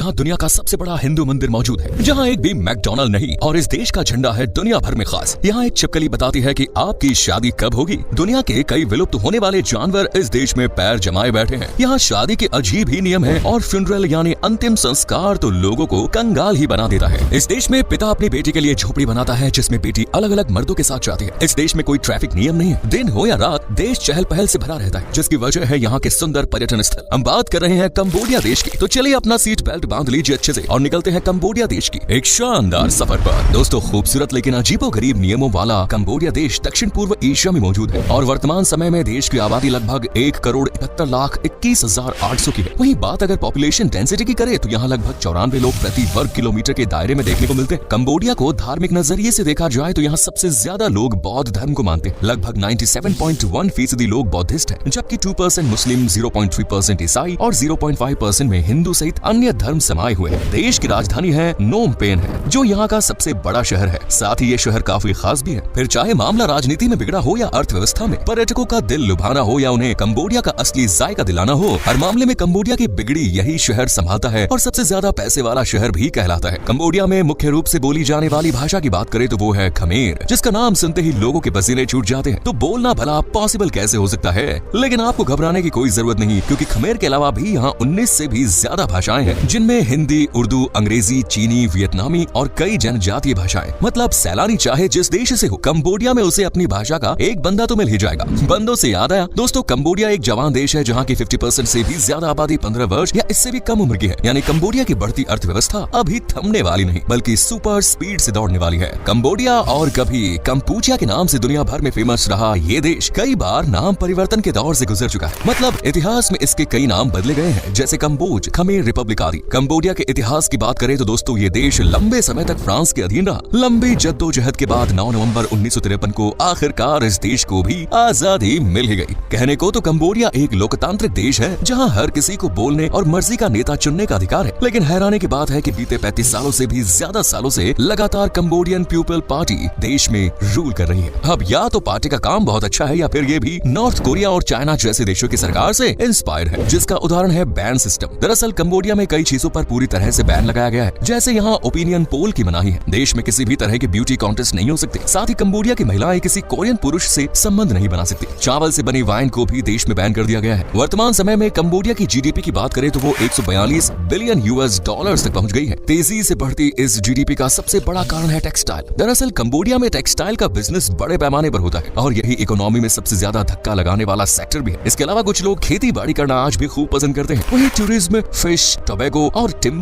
यहाँ दुनिया का सबसे बड़ा हिंदू मंदिर मौजूद है, जहाँ एक भी मैकडॉनल्ड नहीं और इस देश का झंडा है दुनिया भर में खास। यहाँ एक छिपकली बताती है कि आपकी शादी कब होगी। दुनिया के कई विलुप्त होने वाले जानवर इस देश में पैर जमाए बैठे हैं। यहाँ शादी के अजीब ही नियम है और फ्यूनरल यानी अंतिम संस्कार तो लोगों को कंगाल ही बना देता है। इस देश में पिता अपनी बेटी के लिए झोपड़ी बनाता है, जिसमें बेटी अलग अलग मर्दों के साथ जाती है। इस देश में कोई ट्रैफिक नियम नहीं है। दिन हो या रात देश चहल पहल से भरा रहता है, जिसकी वजह है यहाँ के सुंदर पर्यटन स्थल। हम बात कर रहे हैं कंबोडिया देश की, तो चलिए अपना सीट बेल्ट बांध लीजिए अच्छे से और निकलते हैं कंबोडिया देश की एक शानदार सफर पर। दोस्तों, खूबसूरत लेकिन अजीबोगरीब नियमों वाला कंबोडिया देश दक्षिण पूर्व एशिया में मौजूद है और वर्तमान समय में देश की आबादी लगभग 1,71,21,800 की है। वहीं बात अगर पॉपुलेशन डेंसिटी की करे तो यहाँ लगभग 94 लोग प्रति वर्ग किलोमीटर के दायरे में देखने को मिलते हैं। कंबोडिया को धार्मिक नजरिए से देखा जाए तो यहाँ सबसे ज्यादा लोग बौद्ध धर्म को मानते हैं। लगभग 97.1% लोग बौद्धिस्ट हैं, जबकि 2% मुस्लिम, 0.3% ईसाई और 0.5% में हिंदू सहित अन्य धर्म समाये हुए हैं। देश की राजधानी है नोम पेन है, जो यहाँ का सबसे बड़ा शहर है। साथ ही ये शहर काफी खास भी है। फिर चाहे मामला राजनीति में बिगड़ा हो या अर्थव्यवस्था में, पर्यटकों का दिल लुभाना हो या उन्हें कंबोडिया का असली जायका दिलाना हो, हर मामले में कंबोडिया की बिगड़ी यही शहर संभालता है और सबसे ज्यादा पैसे वाला शहर भी कहलाता है। कंबोडिया में मुख्य रूप से बोली जाने वाली भाषा की बात करें तो वो है खमेर, जिसका नाम सुनते ही लोगों के पसीने छूट जाते हैं। तो बोलना भला पॉसिबल कैसे हो सकता है, लेकिन आपको घबराने की कोई जरूरत नहीं, क्योंकि खमेर के अलावा भी यहाँ 19 से भी ज्यादा भाषाएं हैं, जिनमें हिंदी, उर्दू, अंग्रेजी, चीनी, वियतनामी और कई जनजातीय भाषाएं। मतलब सैलानी चाहे जिस देश से हो, कंबोडिया में उसे अपनी भाषा का एक बंदा तो मिल ही जाएगा। बंदों से याद आया दोस्तों, कंबोडिया एक जवान देश है जहाँ की 50% से भी ज्यादा आबादी 15 वर्ष या इससे भी कम उम्र की है। यानी कंबोडिया की बढ़ती अर्थव्यवस्था अभी थमने वाली नहीं, बल्कि सुपर स्पीड से दौड़ने वाली है। कंबोडिया और कभी कंपूचिया के नाम से दुनिया भर में फेमस रहा ये देश कई बार नाम परिवर्तन के दौर से गुजर चुका है। मतलब इतिहास में इसके कई नाम बदले गए हैं, जैसे कंबोज, खमेर रिपब्लिक आदि। कंबोडिया के इतिहास की बात करें तो दोस्तों, ये देश लंबे समय तक फ्रांस के अधीन रहा। लंबी जद्दोजहद के बाद 9 नवंबर 1953 को आखिरकार इस देश को भी आजादी मिल ही गई। कहने को तो कंबोडिया एक लोकतांत्रिक देश है, जहाँ हर किसी को बोलने और मर्जी का नेता चुनने का अधिकार है। लेकिन हैरानी की बात है कि बीते 35 सालों से भी ज्यादा सालों से लगातार कंबोडियन पीपल पार्टी देश में रूल कर रही है। अब या तो पार्टी का काम बहुत अच्छा है, या फिर ये भी नॉर्थ कोरिया और चाइना जैसे देशों की सरकार से इंस्पायर है, जिसका उदाहरण है बैन सिस्टम। दरअसल कंबोडिया में कई चीजों पर पूरी तरह से बैन लगाया गया है, जैसे यहाँ ओपिनियन पोल की मनाही है। देश में किसी भी तरह के ब्यूटी कॉन्टेस्ट नहीं हो सकते। साथ ही कंबोडिया की महिलाएं किसी कोरियन पुरुष से संबंध नहीं बना सकती। चावल से बनी वाइन को भी देश में बैन कर दिया गया है। वर्तमान समय में कंबोडिया की जीडीपी की बात करें तो वो 142 बिलियन यूएस डॉलर्स तक पहुंच गई है। तेजी से बढ़ती इस जीडीपी का सबसे बड़ा कारण है टेक्सटाइल। दरअसल कंबोडिया में टेक्सटाइल का बिजनेस बड़े पैमाने पर होता है और यही इकोनॉमी में सबसे ज्यादा धक्का लगाने वाला सेक्टर भी है। इसके अलावा कुछ लोग खेती बाड़ी करना आज भी खूब पसंद करते हैं। वहीं टूरिज्म, फिश, टोबैगो और टिम्बर